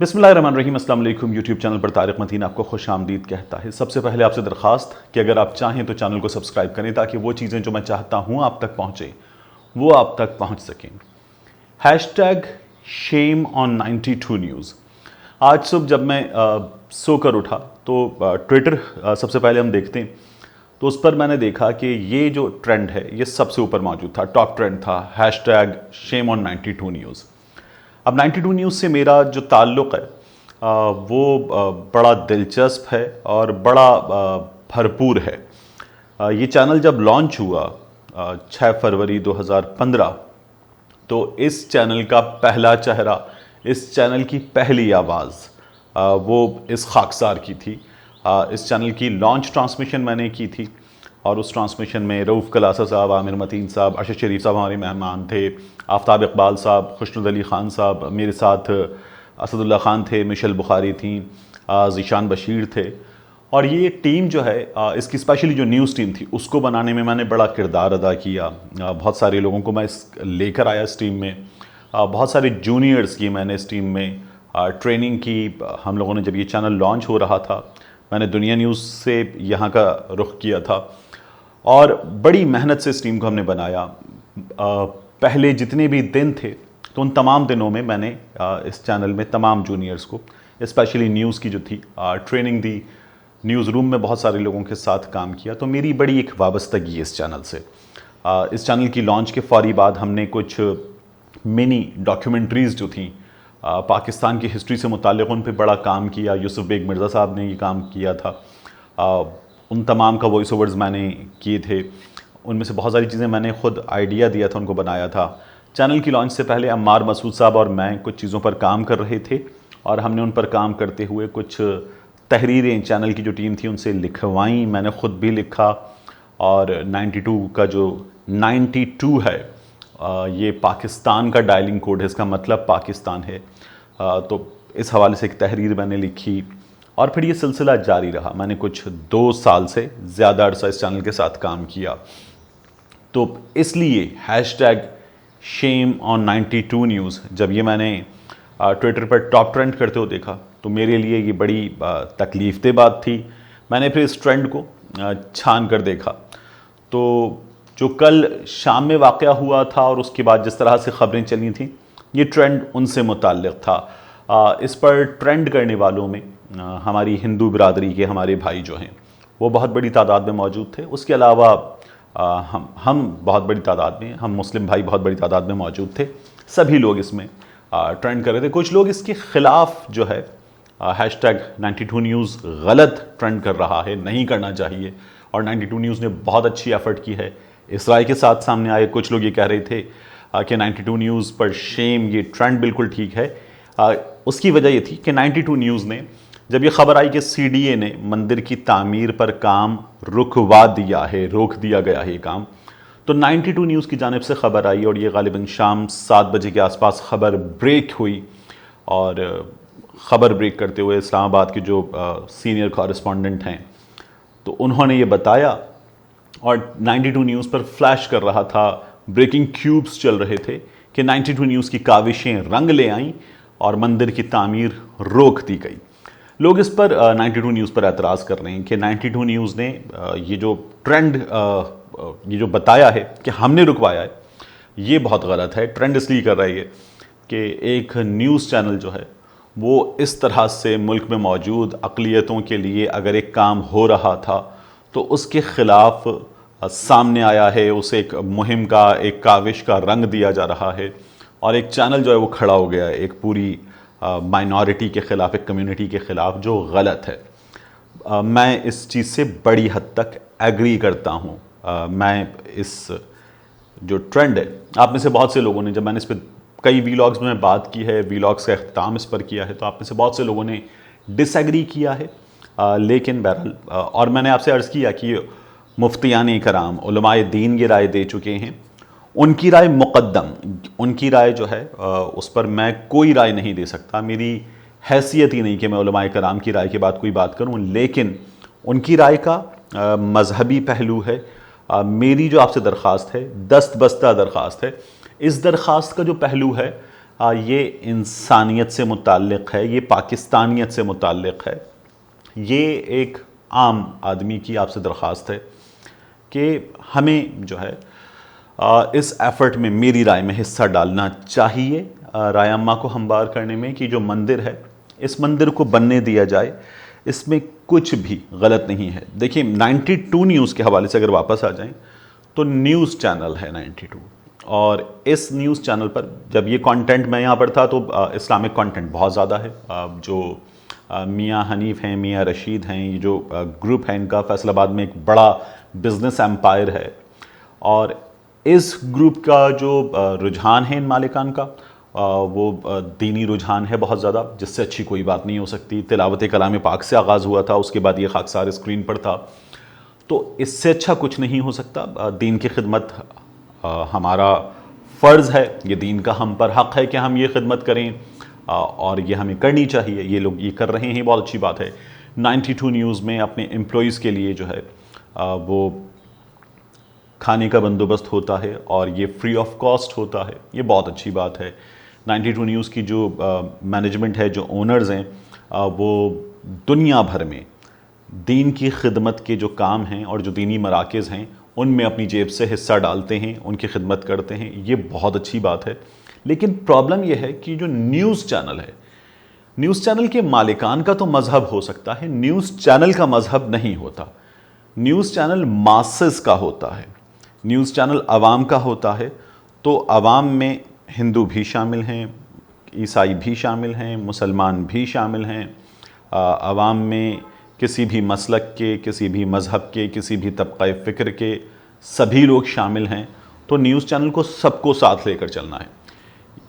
بسم اللہ الرحمن الرحیم۔ السلام علیکم۔ یوٹیوب چینل پر طارق متین آپ کو خوش آمدید کہتا ہے۔ سب سے پہلے آپ سے درخواست کہ اگر آپ چاہیں تو چینل کو سبسکرائب کریں تاکہ وہ چیزیں جو میں چاہتا ہوں آپ تک پہنچیں وہ آپ تک پہنچ سکیں۔ ہیش ٹیگ شیم آن 92 نیوز۔ آج صبح جب میں سو کر اٹھا تو ٹویٹر سب سے پہلے ہم دیکھتے ہیں تو اس پر میں نے دیکھا کہ یہ جو ٹرینڈ ہے یہ سب سے اوپر موجود تھا، ٹاپ ٹرینڈ تھا ہیش ٹیگ شیم آن 92 نیوز۔ اب 92 نیوز سے میرا جو تعلق ہے وہ بڑا دلچسپ ہے اور بڑا بھرپور ہے۔ یہ چینل جب لانچ ہوا 6 فروری 2015 تو اس چینل کا پہلا چہرہ، اس چینل کی پہلی آواز وہ اس خاکسار کی تھی۔ اس چینل کی لانچ ٹرانسمیشن میں نے کی تھی اور اس ٹرانسمیشن میں رؤف کلاسہ صاحب، عامر متین صاحب، ارشد شریف صاحب ہمارے مہمان تھے، آفتاب اقبال صاحب، خوشنود علی خان صاحب، میرے ساتھ اسد اللہ خان تھے، مشل بخاری تھیں، ذیشان بشیر تھے۔ اور یہ ٹیم جو ہے اس کی اسپیشلی جو نیوز ٹیم تھی اس کو بنانے میں نے بڑا کردار ادا کیا۔ بہت سارے لوگوں کو میں لے کر آیا اس ٹیم میں، بہت سارے جونیئرز کی میں نے اس ٹیم میں ٹریننگ کی۔ ہم لوگوں نے جب یہ چینل لانچ ہو رہا تھا میں نے دنیا نیوز سے یہاں کا رخ کیا تھا اور بڑی محنت سے اس ٹیم کو ہم نے بنایا۔ پہلے جتنے بھی دن تھے تو ان تمام دنوں میں نے اس چینل میں تمام جونیئرز کو اسپیشلی نیوز کی جو تھی ٹریننگ دی، نیوز روم میں بہت سارے لوگوں کے ساتھ کام کیا۔ تو میری بڑی ایک وابستگی ہے اس چینل سے۔ اس چینل کی لانچ کے فوری بعد ہم نے کچھ منی ڈاکیومنٹریز جو تھیں پاکستان کی ہسٹری سے متعلق ان پہ بڑا کام کیا۔ یوسف بیگ مرزا صاحب نے یہ کام کیا تھا، ان تمام کا وائس اوورز میں نے کیے تھے۔ ان میں سے بہت ساری چیزیں میں نے خود آئیڈیا دیا تھا، ان کو بنایا تھا۔ چینل کی لانچ سے پہلے عمار مسعود صاحب اور میں کچھ چیزوں پر کام کر رہے تھے اور ہم نے ان پر کام کرتے ہوئے کچھ تحریریں چینل کی جو ٹیم تھی ان سے لکھوائیں، میں نے خود بھی لکھا۔ اور 92 کا جو 92 ہے یہ پاکستان کا ڈائلنگ کوڈ ہے، اس کا مطلب پاکستان ہے۔ تو اس حوالے سے ایک تحریر میں نے لکھی اور پھر یہ سلسلہ جاری رہا۔ میں نے کچھ 2 سال سے زیادہ عرصہ اس چینل کے ساتھ کام کیا۔ تو اس لیے ہیش ٹیگ شیم آن 92 نیوز جب یہ میں نے ٹویٹر پر ٹاپ ٹرینڈ کرتے ہوئے دیکھا تو میرے لیے یہ بڑی تکلیف دہ بات تھی۔ میں نے پھر اس ٹرینڈ کو چھان کر دیکھا تو جو کل شام میں واقعہ ہوا تھا اور اس کے بعد جس طرح سے خبریں چلی تھیں یہ ٹرینڈ ان سے متعلق تھا۔ اس پر ٹرینڈ کرنے والوں میں ہماری ہندو برادری کے ہمارے بھائی جو ہیں وہ بہت بڑی تعداد میں موجود تھے۔ اس کے علاوہ ہم بہت بڑی تعداد میں، ہم مسلم بھائی بہت بڑی تعداد میں موجود تھے۔ سبھی لوگ اس میں ٹرینڈ کر رہے تھے۔ کچھ لوگ اس کے خلاف جو ہے ہیش ٹیگ 92 نیوز غلط ٹرینڈ کر رہا ہے، نہیں کرنا چاہیے، اور 92 نیوز نے بہت اچھی ایفرٹ کی ہے، اس رائے کے ساتھ سامنے آئے۔ کچھ لوگ یہ کہہ رہے تھے کہ 92 نیوز پر شیم، یہ ٹرینڈ بالکل ٹھیک ہے۔ اس کی وجہ یہ تھی کہ 92 نیوز نے جب یہ خبر آئی کہ سی ڈی اے نے مندر کی تعمیر پر کام رکوا دیا ہے، روک دیا گیا ہے یہ کام، تو 92 نیوز کی جانب سے خبر آئی اور یہ غالباً شام 7 بجے کے آس پاس خبر بریک ہوئی۔ اور خبر بریک کرتے ہوئے اسلام آباد کے جو سینئر کورسپونڈنٹ ہیں تو انہوں نے یہ بتایا اور 92 نیوز پر فلیش کر رہا تھا، بریکنگ کیوبز چل رہے تھے کہ 92 نیوز کی کاوشیں رنگ لے آئیں اور مندر کی تعمیر روک دی گئی۔ لوگ اس پر 92 نیوز پر اعتراض کر رہے ہیں کہ 92 نیوز نے یہ جو ٹرینڈ یہ جو بتایا ہے کہ ہم نے رکوایا ہے یہ بہت غلط ہے۔ ٹرینڈ اس لیے کر رہی ہے کہ ایک نیوز چینل جو ہے وہ اس طرح سے ملک میں موجود اقلیتوں کے لیے اگر ایک کام ہو رہا تھا تو اس کے خلاف سامنے آیا ہے، اسے ایک مہم کا، ایک کاوش کا رنگ دیا جا رہا ہے اور ایک چینل جو ہے وہ کھڑا ہو گیا ہے ایک پوری مائنورٹی کے خلاف، ایک کمیونٹی کے خلاف، جو غلط ہے۔ میں اس چیز سے بڑی حد تک ایگری کرتا ہوں۔ میں اس جو ٹرینڈ ہے، آپ میں سے بہت سے لوگوں نے، جب میں نے اس پہ کئی ویلاگز میں بات کی ہے، ویلاگز کا اختتام اس پر کیا ہے، تو آپ میں سے بہت سے لوگوں نے ڈس ایگری کیا ہے، لیکن بہرحال اور میں نے آپ سے عرض کیا کہ مفتیان کرام، علماء دین یہ رائے دے چکے ہیں، ان کی رائے مقدم، ان کی رائے جو ہے اس پر میں کوئی رائے نہیں دے سکتا، میری حیثیت ہی نہیں کہ میں علماء کرام کی رائے کے بعد کوئی بات کروں، لیکن ان کی رائے کا مذہبی پہلو ہے۔ میری جو آپ سے درخواست ہے، دست بستہ درخواست ہے، اس درخواست کا جو پہلو ہے یہ انسانیت سے متعلق ہے، یہ پاکستانیت سے متعلق ہے۔ یہ ایک عام آدمی کی آپ سے درخواست ہے کہ ہمیں جو ہے اس ایفرٹ میں میری رائے میں حصہ ڈالنا چاہیے، رائے عامہ کو ہموار کرنے میں، کہ جو مندر ہے اس مندر کو بننے دیا جائے، اس میں کچھ بھی غلط نہیں ہے۔ دیکھیں 92 نیوز کے حوالے سے اگر واپس آ جائیں تو نیوز چینل ہے 92، اور اس نیوز چینل پر جب یہ کانٹینٹ میں یہاں پر تھا تو اسلامک کانٹینٹ بہت زیادہ ہے۔ جو میاں حنیف ہیں، میاں رشید ہیں، یہ جو گروپ ہے ان کا فیصل آباد میں ایک بڑا بزنس ایمپائر ہے، اور اس گروپ کا جو رجحان ہے ان مالکان کا وہ دینی رجحان ہے بہت زیادہ، جس سے اچھی کوئی بات نہیں ہو سکتی۔ تلاوت کلام پاک سے آغاز ہوا تھا، اس کے بعد یہ خاکسار اسکرین پر تھا، تو اس سے اچھا کچھ نہیں ہو سکتا۔ دین کی خدمت ہمارا فرض ہے، یہ دین کا ہم پر حق ہے کہ ہم یہ خدمت کریں، اور یہ ہمیں کرنی چاہیے۔ یہ لوگ یہ کر رہے ہیں، بہت اچھی بات ہے۔ 92 نیوز میں اپنے امپلائیز کے لیے جو ہے وہ کھانے کا بندوبست ہوتا ہے، اور یہ فری آف کاسٹ ہوتا ہے، یہ بہت اچھی بات ہے۔ 92 نیوز کی جو مینجمنٹ ہے، جو اونرز ہیں، وہ دنیا بھر میں دین کی خدمت کے جو کام ہیں اور جو دینی مراکز ہیں ان میں اپنی جیب سے حصہ ڈالتے ہیں، ان کی خدمت کرتے ہیں، یہ بہت اچھی بات ہے۔ لیکن پرابلم یہ ہے کہ جو نیوز چینل ہے، نیوز چینل کے مالکان کا تو مذہب ہو سکتا ہے، نیوز چینل کا مذہب نہیں ہوتا۔ نیوز چینل ماسز کا ہوتا ہے، نیوز چینل عوام کا ہوتا ہے، تو عوام میں ہندو بھی شامل ہیں، عیسائی بھی شامل ہیں، مسلمان بھی شامل ہیں، عوام میں کسی بھی مسلک کے، کسی بھی مذہب کے، کسی بھی طبقہ فکر کے سبھی لوگ شامل ہیں، تو نیوز چینل کو سب کو ساتھ لے کر چلنا ہے۔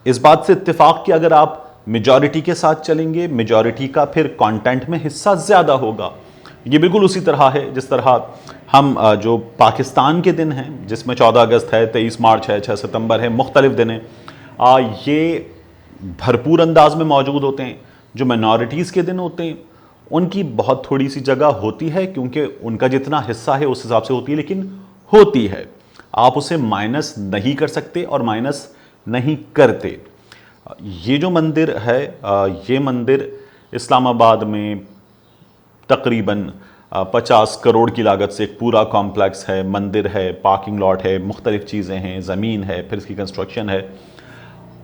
اس بات سے اتفاق کہ اگر آپ میجورٹی کے ساتھ چلیں گے، میجورٹی کا پھر کانٹینٹ میں حصہ زیادہ ہوگا۔ یہ بالکل اسی طرح ہے جس طرح ہم جو پاکستان کے دن ہیں، جس میں 14 اگست ہے، 23 مارچ ہے، 6 ستمبر ہے، مختلف دن ہیں، یہ بھرپور انداز میں موجود ہوتے ہیں۔ جو مائنورٹیز کے دن ہوتے ہیں ان کی بہت تھوڑی سی جگہ ہوتی ہے، کیونکہ ان کا جتنا حصہ ہے اس حساب سے ہوتی ہے، لیکن ہوتی ہے، آپ اسے مائنس نہیں کر سکتے اور مائنس نہیں کرتے۔ یہ جو مندر ہے، یہ مندر اسلام آباد میں تقریباً 50 کروڑ کی لاگت سے ایک پورا کمپلیکس ہے، مندر ہے، پارکنگ لاٹ ہے، مختلف چیزیں ہیں، زمین ہے، پھر اس کی کنسٹرکشن ہے۔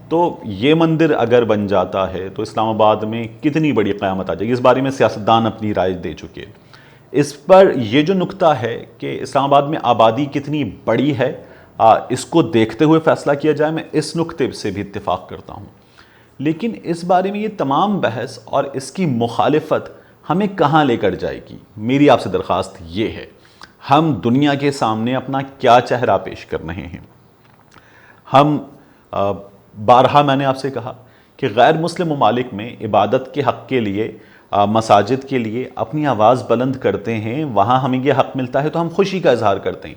تو یہ مندر اگر بن جاتا ہے تو اسلام آباد میں کتنی بڑی قیامت آ جائے گی، اس بارے میں سیاستدان اپنی رائے دے چکے۔ اس پر یہ جو نکتہ ہے کہ اسلام آباد میں آبادی کتنی بڑی ہے، اس کو دیکھتے ہوئے فیصلہ کیا جائے، میں اس نکتے سے بھی اتفاق کرتا ہوں۔ لیکن اس بارے میں یہ تمام بحث اور اس کی مخالفت ہمیں کہاں لے کر جائے گی؟ میری آپ سے درخواست یہ ہے، ہم دنیا کے سامنے اپنا کیا چہرہ پیش کر رہے ہیں؟ ہم بارہا میں نے آپ سے کہا کہ غیر مسلم ممالک میں عبادت کے حق کے لیے، مساجد کے لیے اپنی آواز بلند کرتے ہیں، وہاں ہمیں یہ حق ملتا ہے تو ہم خوشی کا اظہار کرتے ہیں۔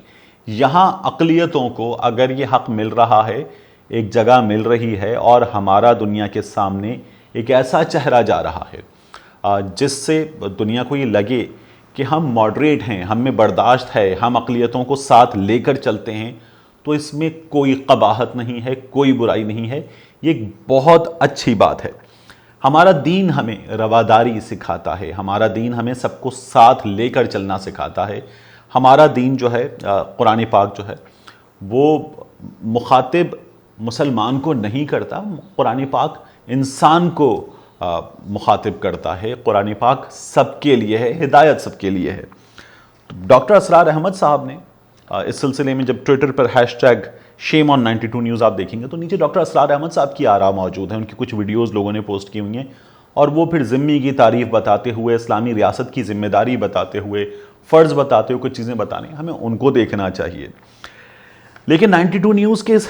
یہاں اقلیتوں کو اگر یہ حق مل رہا ہے، ایک جگہ مل رہی ہے، اور ہمارا دنیا کے سامنے ایک ایسا چہرہ جا رہا ہے جس سے دنیا کو یہ لگے کہ ہم ماڈریٹ ہیں، ہم میں برداشت ہے، ہم اقلیتوں کو ساتھ لے کر چلتے ہیں، تو اس میں کوئی قباحت نہیں ہے، کوئی برائی نہیں ہے، یہ ایک بہت اچھی بات ہے۔ ہمارا دین ہمیں رواداری سکھاتا ہے، ہمارا دین ہمیں سب کو ساتھ لے کر چلنا سکھاتا ہے۔ ہمارا دین جو ہے، قرآن پاک جو ہے، وہ مخاطب مسلمان کو نہیں کرتا، قرآن پاک انسان کو مخاطب کرتا ہے، قرآن پاک سب کے لیے ہے، ہدایت سب کے لیے ہے۔ ڈاکٹر اسرار احمد صاحب نے اس سلسلے میں جب Twitter per #shame on 92 news آپ دیکھیں گے تو نیچے ڈاکٹر اسرار احمد صاحب کی آراء موجود ہیں، ان کی کچھ ویڈیوز لوگوں نے پوسٹ کی ہوئی ہیں، اور وہ پھر ذمی کی تعریف بتاتے ہوئے، اسلامی ریاست کی ذمہ داری بتاتے ہوئے، فرض بتاتے ہوئے کچھ چیزیں بتانے، ہمیں ان کو دیکھنا چاہیے۔ لیکن 92 نیوز کے اس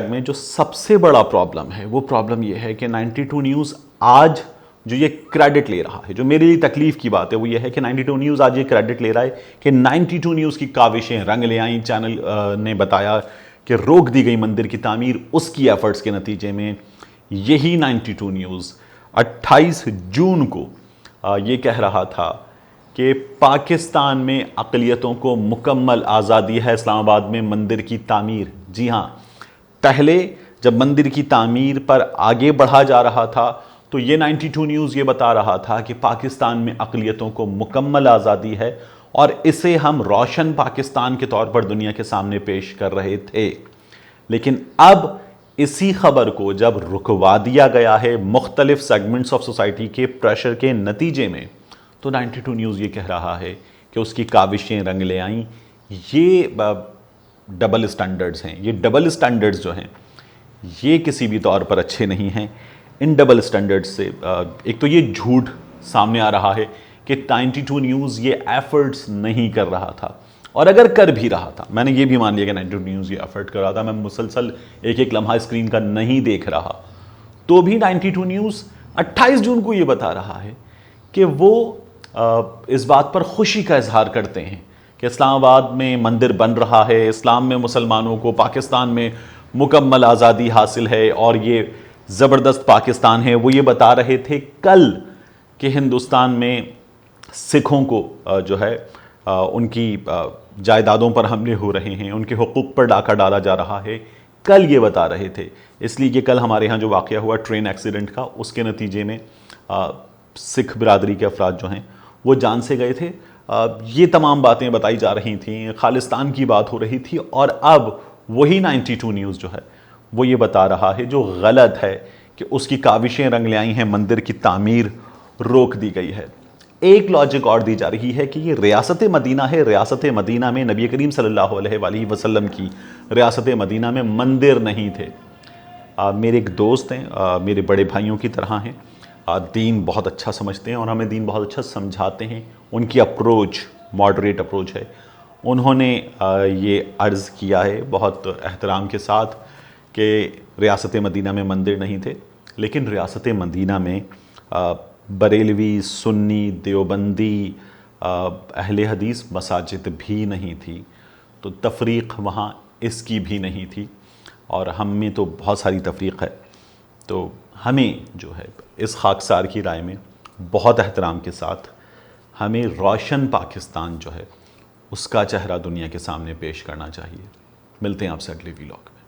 #میں جو سب سے بڑا پرابلم ہے، وہ پرابلم یہ ہے کہ 92 نیوز آج جو یہ کریڈٹ لے رہا ہے، جو میرے لیے تکلیف کی بات ہے وہ یہ ہے کہ 92 نیوز آج یہ کریڈٹ لے رہا ہے کہ 92 نیوز کی کاوشیں رنگ لے آئیں، چینل نے بتایا کہ روک دی گئی مندر کی تعمیر، اس کی ایفرٹس کے نتیجے میں یہی 92 نیوز 28 جون کو یہ کہہ رہا تھا کہ پاکستان میں اقلیتوں کو مکمل آزادی ہے اسلام آباد میں مندر کی تعمیر۔ جی ہاں، پہلے جب مندر کی تعمیر پر آگے بڑھا جا رہا تھا تو یہ 92 نیوز یہ بتا رہا تھا کہ پاکستان میں اقلیتوں کو مکمل آزادی ہے اور اسے ہم روشن پاکستان کے طور پر دنیا کے سامنے پیش کر رہے تھے. لیکن اب اسی خبر کو جب رکوا دیا گیا ہے مختلف سیگمنٹس آف سوسائٹی کے پریشر کے نتیجے میں, تو 92 نیوز یہ کہہ رہا ہے کہ اس کی کاوشیں رنگ لے آئیں. یہ ڈبل سٹینڈرڈز ہیں. یہ ڈبل سٹینڈرڈز جو ہیں یہ کسی بھی طور پر اچھے نہیں ہیں. ان ڈبل سٹینڈرڈ سے ایک تو یہ جھوٹ سامنے آ رہا ہے کہ 92 نیوز یہ ایفرٹس نہیں کر رہا تھا, اور اگر کر بھی رہا تھا, میں نے یہ بھی مان لیا کہ 92 نیوز یہ ایفرٹ کر رہا تھا, میں مسلسل ایک ایک لمحہ اسکرین کا نہیں دیکھ رہا, تو بھی 92 نیوز 28 جون کو یہ بتا رہا ہے کہ وہ اس بات پر خوشی کا اظہار کرتے ہیں کہ اسلام آباد میں مندر بن رہا ہے, اسلام میں مسلمانوں کو پاکستان میں مکمل آزادی حاصل ہے اور یہ زبردست پاکستان ہے. وہ یہ بتا رہے تھے کل کہ ہندوستان میں سکھوں کو جو ہے ان کی جائیدادوں پر حملے ہو رہے ہیں, ان کے حقوق پر ڈاکہ ڈالا جا رہا ہے. کل یہ بتا رہے تھے, اس لیے کہ کل ہمارے ہاں جو واقعہ ہوا ٹرین ایکسیڈنٹ کا, اس کے نتیجے میں سکھ برادری کے افراد جو ہیں وہ جان سے گئے تھے. یہ تمام باتیں بتائی جا رہی تھیں, خالصتان کی بات ہو رہی تھی, اور اب وہی 92 نیوز جو ہے وہ یہ بتا رہا ہے جو غلط ہے کہ اس کی کاوشیں رنگ لے آئی ہیں, مندر کی تعمیر روک دی گئی ہے. ایک لاجک اور دی جا رہی ہے کہ یہ ریاست مدینہ ہے, ریاست مدینہ میں نبی کریم صلی اللہ علیہ وآلہ وسلم کی ریاست مدینہ میں مندر نہیں تھے. میرے ایک دوست ہیں, میرے بڑے بھائیوں کی طرح ہیں, دین بہت اچھا سمجھتے ہیں اور ہمیں دین بہت اچھا سمجھاتے ہیں. ان کی اپروچ ماڈریٹ اپروچ ہے. انہوں نے یہ عرض کیا ہے بہت احترام کے ساتھ کہ ریاست مدینہ میں مندر نہیں تھے, لیکن ریاست مدینہ میں بریلوی, سنی, دیوبندی, اہل حدیث مساجد بھی نہیں تھی. تو تفریق وہاں اس کی بھی نہیں تھی, اور ہم میں تو بہت ساری تفریق ہے. تو ہمیں جو ہے اس خاکسار کی رائے میں بہت احترام کے ساتھ ہمیں روشن پاکستان جو ہے اس کا چہرہ دنیا کے سامنے پیش کرنا چاہیے. ملتے ہیں آپ سے اگلے ویلاگ میں.